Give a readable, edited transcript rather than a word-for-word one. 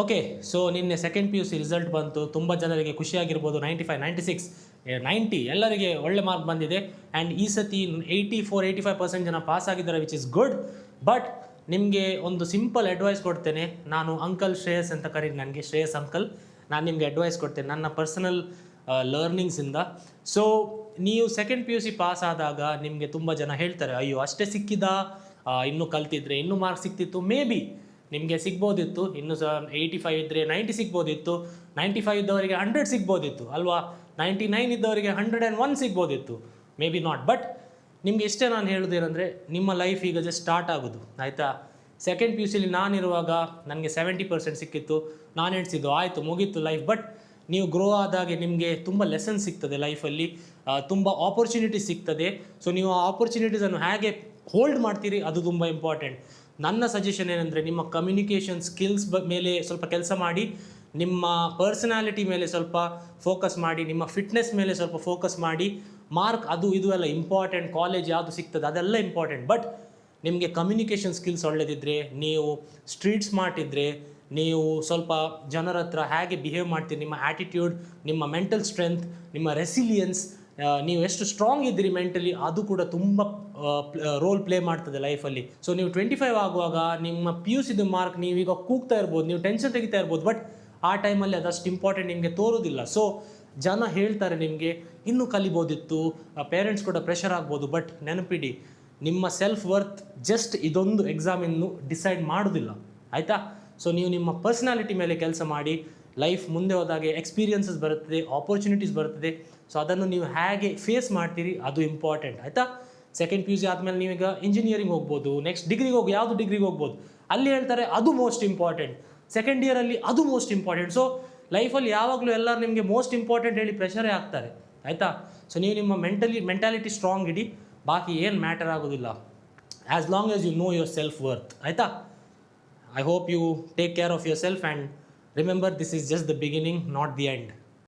Okay, so ನಿನ್ನೆ second PUC result ಬಂತು. ತುಂಬ ಜನರಿಗೆ ಖುಷಿಯಾಗಿರ್ಬೋದು. 95, 96, 90 ಎಲ್ಲರಿಗೆ ಒಳ್ಳೆ ಮಾರ್ಕ್ ಬಂದಿದೆ. ಆ್ಯಂಡ್ ಈ ಸತಿ 84-85% ಜನ ಪಾಸ್ ಆಗಿದ್ದಾರೆ, ವಿಚ್ ಇಸ್ ಗುಡ್. ಬಟ್ ನಿಮಗೆ ಒಂದು ಸಿಂಪಲ್ ಅಡ್ವೈಸ್ ಕೊಡ್ತೇನೆ. ನಾನು ಅಂಕಲ್ ಶ್ರೇಯಸ್ ಅಂತ ಕರೀರಿ, ನನಗೆ ಶ್ರೇಯಸ್ ಅಂಕಲ್. ನಾನು ನಿಮಗೆ ಅಡ್ವೈಸ್ ಕೊಡ್ತೇನೆ ನನ್ನ ಪರ್ಸನಲ್ ಲರ್ನಿಂಗ್ಸಿಂದ. ಸೊ ನೀವು ಸೆಕೆಂಡ್ PUC ಪಾಸ್ ಆದಾಗ ನಿಮಗೆ ತುಂಬ ಜನ ಹೇಳ್ತಾರೆ, ಅಯ್ಯೋ ಅಷ್ಟೇ ಸಿಕ್ಕಿದ, ಇನ್ನೂ ಕಲ್ತಿದ್ರೆ ಇನ್ನೂ ಮಾರ್ಕ್ಸ್ ಸಿಕ್ತಿತ್ತು, ಮೇ ಬಿ ನಿಮಗೆ ಸಿಗ್ಬೋದಿತ್ತು, ಇನ್ನೂ 85 ಇದ್ದರೆ 90 ಸಿಗ್ಬೋದಿತ್ತು, 95 ಇದ್ದವರಿಗೆ 100 ಸಿಗ್ಬೋದಿತ್ತು ಅಲ್ವಾ, 99 ಇದ್ದವರಿಗೆ 101 ಸಿಗ್ಬೋದಿತ್ತು, ಮೇ ಬಿ ನಾಟ್. ಬಟ್ ನಿಮಗೆ ಇಷ್ಟೇ ನಾನು ಹೇಳೋದೇನೆಂದರೆ, ನಿಮ್ಮ ಲೈಫ್ ಈಗ ಜಸ್ಟ್ ಸ್ಟಾರ್ಟ್ ಆಗೋದು, ಆಯಿತಾ. ಸೆಕೆಂಡ್ PUCಲಿ ನಾನಿರುವಾಗ ನನಗೆ 70% ಸಿಕ್ಕಿತ್ತು, ನಾನು ಎಣಿಸಿದ್ದು ಆಯಿತು ಮುಗೀತು ಲೈಫ್. ಬಟ್ ನೀವು ಗ್ರೋ ಆದಾಗೆ ನಿಮಗೆ ತುಂಬ ಲೆಸನ್ಸ್ ಸಿಗ್ತದೆ ಲೈಫಲ್ಲಿ, ತುಂಬ ಆಪರ್ಚುನಿಟೀಸ್ ಸಿಗ್ತದೆ. ಸೊ ನೀವು ಆ ಆಪರ್ಚುನಿಟೀಸನ್ನು ಹೇಗೆ ಹೋಲ್ಡ್ ಮಾಡ್ತೀರಿ ಅದು ತುಂಬ ಇಂಪಾರ್ಟೆಂಟ್. ನನ್ನ ಸಜೆಷನ್ ಏನಂದರೆ, ನಿಮ್ಮ ಕಮ್ಯುನಿಕೇಷನ್ ಸ್ಕಿಲ್ಸ್ ಮೇಲೆ ಸ್ವಲ್ಪ ಕೆಲಸ ಮಾಡಿ, ನಿಮ್ಮ ಪರ್ಸನಾಲಿಟಿ ಮೇಲೆ ಸ್ವಲ್ಪ ಫೋಕಸ್ ಮಾಡಿ, ನಿಮ್ಮ ಫಿಟ್ನೆಸ್ ಮೇಲೆ ಸ್ವಲ್ಪ ಫೋಕಸ್ ಮಾಡಿ. ಮಾರ್ಕ್ ಅದು ಇದು ಎಲ್ಲ ಇಂಪಾರ್ಟೆಂಟ್, ಕಾಲೇಜ್ ಯಾವುದು ಸಿಗ್ತದೆ ಅದೆಲ್ಲ ಇಂಪಾರ್ಟೆಂಟ್. ಬಟ್ ನಿಮಗೆ ಕಮ್ಯುನಿಕೇಷನ್ ಸ್ಕಿಲ್ಸ್ ಒಳ್ಳೆದಿದ್ದರೆ, ನೀವು ಸ್ಟ್ರೀಟ್ ಸ್ಮಾರ್ಟ್ ಇದ್ದರೆ, ನೀವು ಸ್ವಲ್ಪ ಜನರ ಹತ್ರ ಹೇಗೆ ಬಿಹೇವ್ ಮಾಡ್ತೀರಿ, ನಿಮ್ಮ ಆ್ಯಟಿಟ್ಯೂಡ್, ನಿಮ್ಮ ಮೆಂಟಲ್ ಸ್ಟ್ರೆಂತ್, ನಿಮ್ಮ ರೆಸಿಲಿಯನ್ಸ್, ನೀವು ಎಷ್ಟು ಸ್ಟ್ರಾಂಗ್ ಇದ್ದೀರಿ ಮೆಂಟಲಿ, ಅದು ಕೂಡ ತುಂಬ ರೋಲ್ ಪ್ಲೇ ಮಾಡ್ತದೆ ಲೈಫಲ್ಲಿ. ಸೊ ನೀವು 25 ಆಗುವಾಗ ನಿಮ್ಮ PUCದು ಮಾರ್ಕ್ ನೀವೀಗ ಕೂಗ್ತಾ ಇರ್ಬೋದು, ನೀವು ಟೆನ್ಷನ್ ತೆಗಿತಾ ಇರ್ಬೋದು, ಬಟ್ ಆ ಟೈಮಲ್ಲಿ ಅದಷ್ಟು ಇಂಪಾರ್ಟೆಂಟ್ ನಿಮಗೆ ತೋರೋದಿಲ್ಲ. ಸೊ ಜನ ಹೇಳ್ತಾರೆ ನಿಮಗೆ ಇನ್ನೂ ಕಲಿಬೋದಿತ್ತು, ಪೇರೆಂಟ್ಸ್ ಕೂಡ ಪ್ರೆಷರ್ ಆಗ್ಬೋದು. ಬಟ್ ನೆನಪಿಡಿ, ನಿಮ್ಮ ಸೆಲ್ಫ್ ವರ್ತ್ ಜಸ್ಟ್ ಇದೊಂದು ಎಕ್ಸಾಮಿನ್ನು ಡಿಸೈಡ್ ಮಾಡೋದಿಲ್ಲ, ಆಯಿತಾ. ಸೊ ನೀವು ನಿಮ್ಮ ಪರ್ಸ್ನಾಲಿಟಿ ಮೇಲೆ ಕೆಲಸ ಮಾಡಿ. ಲೈಫ್ ಮುಂದೆ ಹೋದಾಗೆ ಎಕ್ಸ್ಪೀರಿಯನ್ಸಸ್ ಬರುತ್ತದೆ, ಆಪರ್ಚುನಿಟೀಸ್ ಬರುತ್ತದೆ. ಸೊ ಅದನ್ನು ನೀವು ಹೇಗೆ ಫೇಸ್ ಮಾಡ್ತೀರಿ ಅದು ಇಂಪಾರ್ಟೆಂಟ್, ಆಯಿತಾ. ಸೆಕೆಂಡ್ PUC ಆದಮೇಲೆ ನೀವೀಗ ಇಂಜಿನಿಯರಿಂಗ್ ಹೋಗ್ಬೋದು, ನೆಕ್ಸ್ಟ್ ಡಿಗ್ರಿಗೆ ಹೋಗಿ ಯಾವುದು ಡಿಗ್ರಿಗೆ ಹೋಗ್ಬೋದು. ಅಲ್ಲಿ ಹೇಳ್ತಾರೆ ಅದು ಮೋಸ್ಟ್ ಇಂಪಾರ್ಟೆಂಟ್, ಸೆಕೆಂಡ್ ಇಯರಲ್ಲಿ ಅದು ಮೋಸ್ಟ್ ಇಂಪಾರ್ಟೆಂಟ್. ಸೊ ಲೈಫಲ್ಲಿ ಯಾವಾಗಲೂ ಎಲ್ಲರೂ ನಿಮಗೆ ಮೋಸ್ಟ್ ಇಂಪಾರ್ಟೆಂಟ್ ಹೇಳಿ ಪ್ರೆಷರೇ ಆಗ್ತಾರೆ, ಆಯಿತಾ. ಸೊ ನೀವು ನಿಮ್ಮ ಮೆಂಟಾಲಿಟಿ ಸ್ಟ್ರಾಂಗ್ ಇಡಿ, ಬಾಕಿ ಏನು ಮ್ಯಾಟರ್ ಆಗೋದಿಲ್ಲ, as long as you know yourself worth, ಆಯಿತಾ. I hope you take care of yourself and remember, this is just the beginning, not the end.